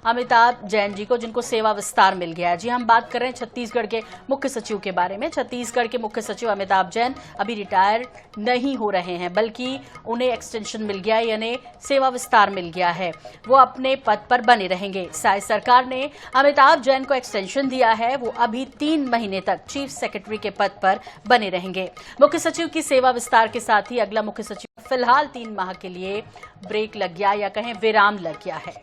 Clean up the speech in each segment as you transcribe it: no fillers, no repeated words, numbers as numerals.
अमिताभ जैन जी को, जिनको सेवा विस्तार मिल गया है। जी, हम बात कर रहे हैं छत्तीसगढ़ के मुख्य सचिव के बारे में। छत्तीसगढ़ के मुख्य सचिव अमिताभ जैन अभी रिटायर नहीं हो रहे हैं, बल्कि उन्हें एक्सटेंशन मिल गया है, यानी सेवा विस्तार मिल गया है। वो अपने पद पर बने रहेंगे। सरकार ने अमिताभ जैन को एक्सटेंशन दिया है। वो अभी 3 महीने तक चीफ सेक्रेटरी के पद पर बने रहेंगे। मुख्य सचिव की सेवा विस्तार के साथ ही अगला मुख्य सचिव फिलहाल 3 माह के लिए ब्रेक लग गया, या कहें विराम लग गया है।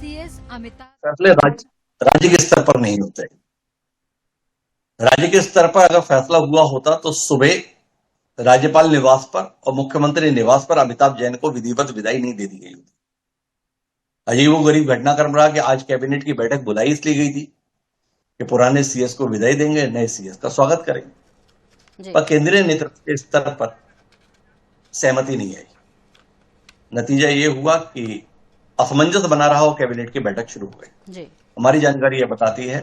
सीएस अमिताभ फैसले राज्य के स्तर पर नहीं होते। राज्य के स्तर पर अगर फैसला हुआ होता तो सुबह राज्यपाल निवास पर और मुख्यमंत्री निवास पर अमिताभ जैन को विधिवत विदाई नहीं दे दी गई होती। अजीबोगरीब घटनाक्रम रहा कि आज कैबिनेट की बैठक बुलाई इसलिए गई थी कि पुराने सीएस को विदाई देंगे, नए सीएस का स्वागत करेंगे, पर केंद्रीय नेतृत्व के स्तर पर सहमति नहीं आई। नतीजा ये हुआ कि असमंजस बना रहा हो, कैबिनेट की बैठक शुरू हो गई। हमारी जानकारी यह बताती है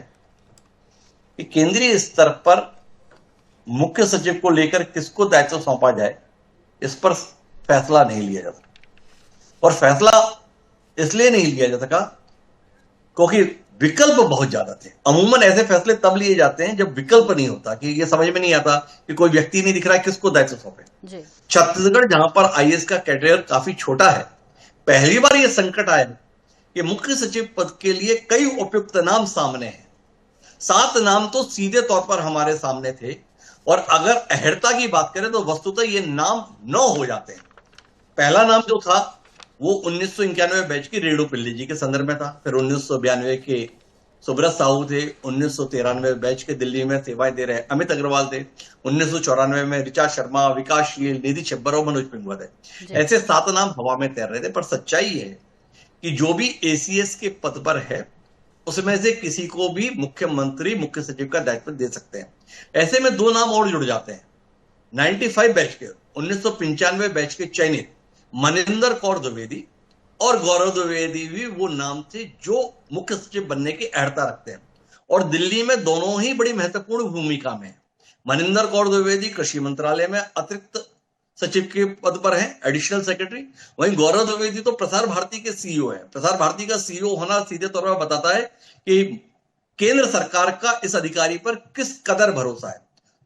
कि केंद्रीय स्तर पर मुख्य सचिव को लेकर किसको दायित्व सौंपा जाए, इस पर फैसला नहीं लिया जा सका। और फैसला इसलिए नहीं लिया जा सका क्योंकि विकल्प बहुत ज्यादा थे। अमूमन ऐसे फैसले तब लिए जाते हैं जब विकल्प नहीं होता, कि ये समझ में नहीं आता कि कोई व्यक्ति नहीं दिख रहा है, किसको दायित्व सौंपे। छत्तीसगढ़ जहां पर आईएएस का कैडर काफी छोटा है, पहली बार यह संकट आया कि मुख्य सचिव पद के लिए कई उपयुक्त नाम सामने हैं। 7 नाम तो सीधे तौर पर हमारे सामने थे, और अगर अहर्ता की बात करें तो वस्तुतः ये नाम 9 हो जाते हैं। पहला नाम जो था वो 1991 बैच की रेणु पिल्ली जी के संदर्भ में था। फिर 1992 के सुब्रत साहू थे। 1993 बैच के दिल्ली में सेवाएं दे रहे अमित अग्रवाल थे। 1994 में ऋचा शर्मा, विकासशील, निधि छब्बर और मनोज पिंगुआ थे। ऐसे 7 नाम हवा में तैर रहे थे। पर सच्चाई है कि जो भी एसीएस के पद पर है, उसमें से किसी को भी मुख्यमंत्री मुख्य सचिव का दायित्व दे सकते हैं। ऐसे में 2 नाम और जुड़ जाते हैं। 95 बैच के 1995 बैच के चयनित मनिंदर कौर द्विवेदी और गौरव द्विवेदी भी वो नाम थे जो मुख्य सचिव बनने की अहर्ता रखते हैं, और दिल्ली में दोनों ही बड़ी महत्वपूर्ण भूमिका में है। मनिंदर कौर द्विवेदी कृषि मंत्रालय में अतिरिक्त सचिव के पद पर है, एडिशनल सेक्रेटरी। वहीं गौरव द्विवेदी तो प्रसार भारती के सीईओ है। प्रसार भारती का सीईओ होना सीधे तौर पर बताता है कि केंद्र सरकार का इस अधिकारी पर किस कदर भरोसा है।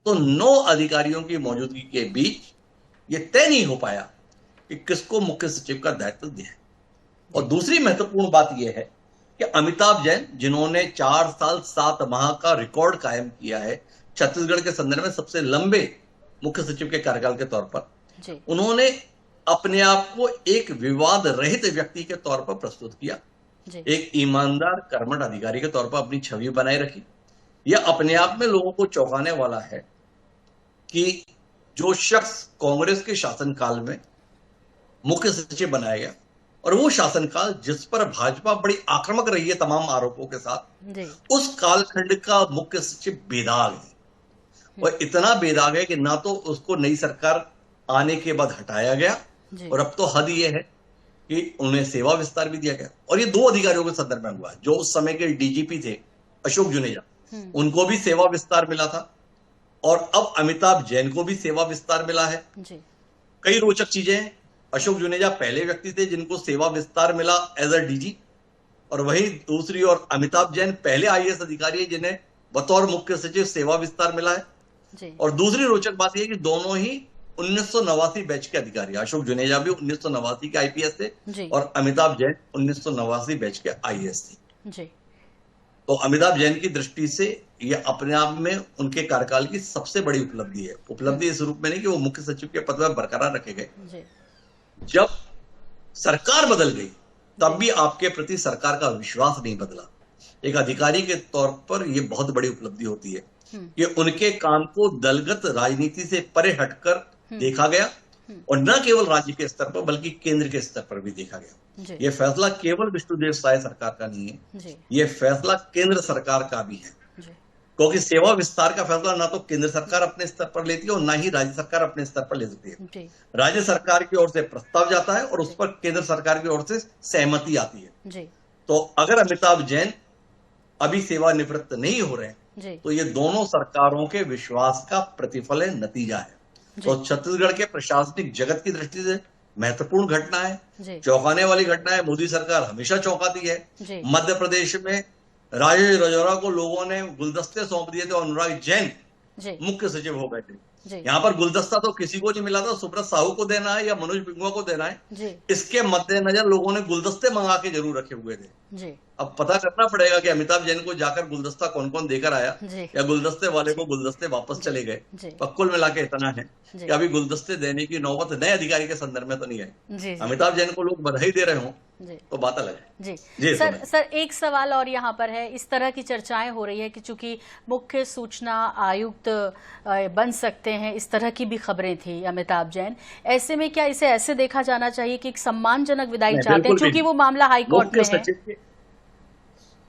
तो 9 अधिकारियों की मौजूदगी के बीच यह तय नहीं हो पाया कि किसको मुख्य सचिव का दायित्व दिया। और दूसरी महत्वपूर्ण बात यह है कि अमिताभ जैन, जिन्होंने 4 साल 7 माह का रिकॉर्ड कायम किया है छत्तीसगढ़ के संदर्भ में सबसे लंबे मुख्य सचिव के कार्यकाल के तौर पर, उन्होंने अपने आप को एक विवाद रहित व्यक्ति के तौर पर प्रस्तुत किया। एक ईमानदार कर्मठ अधिकारी के तौर पर अपनी छवि बनाए रखी। यह अपने आप में लोगों को चौंकाने वाला है कि जो शख्स कांग्रेस के शासनकाल में मुख्य सचिव बनाया गया, और वो शासनकाल जिस पर भाजपा बड़ी आक्रामक रही है तमाम आरोपों के साथ, उस कालखंड का मुख्य सचिव बेदाग है। और इतना बेदाग है कि ना तो उसको नई सरकार आने के बाद हटाया गया, और अब तो हद यह है कि उन्हें सेवा विस्तार भी दिया गया। और ये 2 अधिकारियों के संदर्भ में हुआ, जो उस समय के डीजीपी थे अशोक जुनेजा, उनको भी सेवा विस्तार मिला था, और अब अमिताभ जैन को भी सेवा विस्तार मिला है। कई रोचक चीजें हैं। अशोक जुनेजा पहले व्यक्ति थे जिनको सेवा विस्तार मिला एज अ डीजी, और वहीं दूसरी ओर अमिताभ जैन पहले आईएएस अधिकारी है जिन्हें बतौर मुख्य सचिव सेवा विस्तार मिला है। और दूसरी रोचक बात यह कि दोनों ही 1989 बैच के अधिकारी। अशोक जुनेजा भी 1989 के आईपीएस थे, और अमिताभ जैन 1989 बैच के आईएएस थे। तो अमिताभ जैन की दृष्टि से यह अपने आप में उनके कार्यकाल की सबसे बड़ी उपलब्धि है। उपलब्धि इस रूप में नहीं कि वो मुख्य सचिव के पद पर बरकरार रखे गए। जब सरकार बदल गई तब भी आपके प्रति सरकार का विश्वास नहीं बदला। एक अधिकारी के तौर पर यह बहुत बड़ी उपलब्धि होती है कि उनके काम को दलगत राजनीति से परे हटकर देखा गया, और न केवल राज्य के स्तर पर बल्कि केंद्र के स्तर पर भी देखा गया। यह फैसला केवल विष्णुदेव साय सरकार का नहीं है, यह फैसला केंद्र सरकार का भी है। क्योंकि सेवा विस्तार का फैसला ना तो केंद्र सरकार अपने स्तर पर लेती है और ना ही राज्य सरकार अपने स्तर पर ले सकती है। राज्य सरकार की ओर से प्रस्ताव जाता है और उस पर केंद्र सरकार की ओर से सहमति आती है। तो अगर अमिताभ जैन अभी सेवानिवृत्त नहीं हो रहे हैं जी तो ये दोनों सरकारों के विश्वास का प्रतिफल है, नतीजा है। तो छत्तीसगढ़ के प्रशासनिक जगत की दृष्टि से महत्वपूर्ण घटना है, जी चौंकाने वाली घटना है। मोदी सरकार हमेशा चौंकाती है। जी मध्य प्रदेश में राजेश राजौरा को लोगों ने गुलदस्ते सौंप दिए थे और अनुराग जैन जी मुख्य सचिव हो गए थे। जी यहाँ पर गुलदस्ता तो किसी को नहीं मिला था, सुब्रत साहू को देना है या मनोज पिंगुआ को देना है। जी इसके मद्देनजर लोगों ने गुलदस्ते मंगा के जरूर रखे हुए थे। जी अब पता करना पड़ेगा कि अमिताभ जैन को जाकर गुलदस्ता कौन कौन देकर आया, जी या गुलदस्ते वाले को गुलदस्ते वापस चले गए। जी पर कुल मिला के इतना है जी कि अभी गुलदस्ते देने की नौबत नए अधिकारी के संदर्भ में तो नहीं आई। जी अमिताभ जैन को लोग बधाई दे रहे हों जी तो बात अलग है। जी जी, सर सुनिए। सर एक सवाल और यहाँ पर है। इस तरह की चर्चाएं हो रही है कि चूंकि मुख्य सूचना आयुक्त बन सकते हैं, इस तरह की भी खबरें थी अमिताभ जैन। ऐसे में क्या इसे ऐसे देखा जाना चाहिए कि एक सम्मानजनक विदाई नहीं, चाहते हैं, बिल्कुल भी चूंकि वो मामला हाई कोर्ट में है?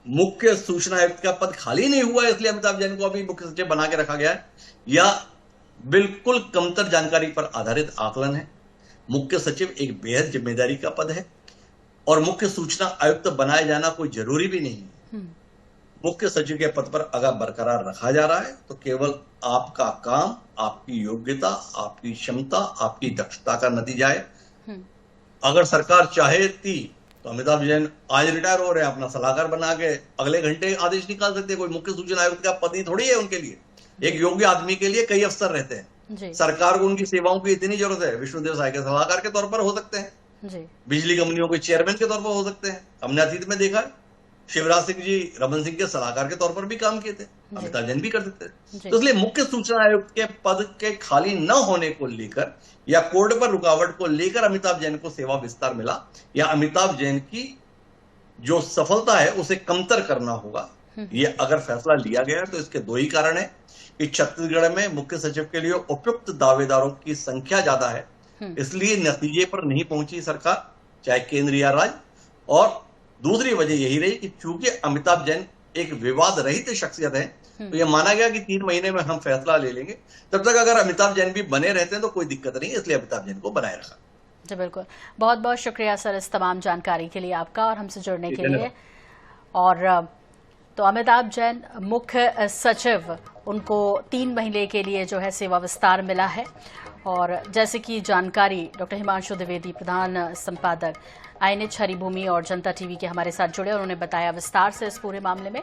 मुख्य सूचना आयुक्त का पद खाली नहीं हुआ इसलिए अमिताभ जैन को अभी मुख्य सचिव बना के रखा गया है, या बिल्कुल कमतर जानकारी पर आधारित आकलन है? मुख्य सचिव एक बेहद जिम्मेदारी का पद है और मुख्य सूचना आयुक्त बनाए जाना कोई जरूरी भी नहीं है। मुख्य सचिव के पद पर अगर बरकरार रखा जा रहा है तो केवल आपका काम, आपकी योग्यता, आपकी क्षमता, आपकी दक्षता का नतीजा है। अगर सरकार चाहेती तो अमिताभ जैन आज रिटायर हो रहे हैं, अपना सलाहकार बना के अगले घंटे आदेश निकाल सकते हैं। कोई मुख्य सूचना आयुक्त का पद ही थोड़ी है उनके लिए। एक योग्य आदमी के लिए कई अफसर रहते हैं। सरकार को उनकी सेवाओं की इतनी जरूरत है, विष्णुदेव साय के सलाहकार के तौर पर हो सकते हैं, बिजली कंपनियों के चेयरमैन के तौर पर हो सकते हैं। हमने अतीत में देखा है, शिवराज सिंह जी रमन सिंह के सलाहकार के तौर पर भी काम किए थे, अमिताभ जैन भी कर सकते थे। तो इसलिए मुख्य सूचना आयुक्त के पद के खाली न होने को लेकर या कोर्ट पर रुकावट को लेकर अमिताभ जैन को सेवा विस्तार मिला, या अमिताभ जैन की जो सफलता है उसे कमतर करना होगा, ये अगर फैसला लिया गया तो इसके दो ही कारण है कि छत्तीसगढ़ में मुख्य सचिव के लिए उपयुक्त दावेदारों की संख्या ज्यादा है, इसलिए नतीजे पर नहीं पहुंची सरकार, चाहे केंद्र या राज्य। और दूसरी वजह यही रही कि चूंकि अमिताभ जैन एक विवाद रहित शख्सियत है, तो यह माना गया कि 3 महीने में हम फैसला ले लेंगे। तब तक अगर अमिताभ जैन भी बने रहते हैं तो कोई दिक्कत नहीं, इसलिए अमिताभ जैन को बनाए रखा। जी बिल्कुल, बहुत बहुत शुक्रिया सर इस तमाम जानकारी के लिए आपका और हमसे जुड़ने के लिए। और तो अमिताभ जैन मुख्य सचिव, उनको 3 महीने के लिए जो है सेवा विस्तार मिला है। और जैसे कि जानकारी डॉक्टर हिमांशु द्विवेदी, प्रधान संपादक INH हरिभूमि और जनता टीवी के हमारे साथ जुड़े, उन्होंने बताया विस्तार से इस पूरे मामले में।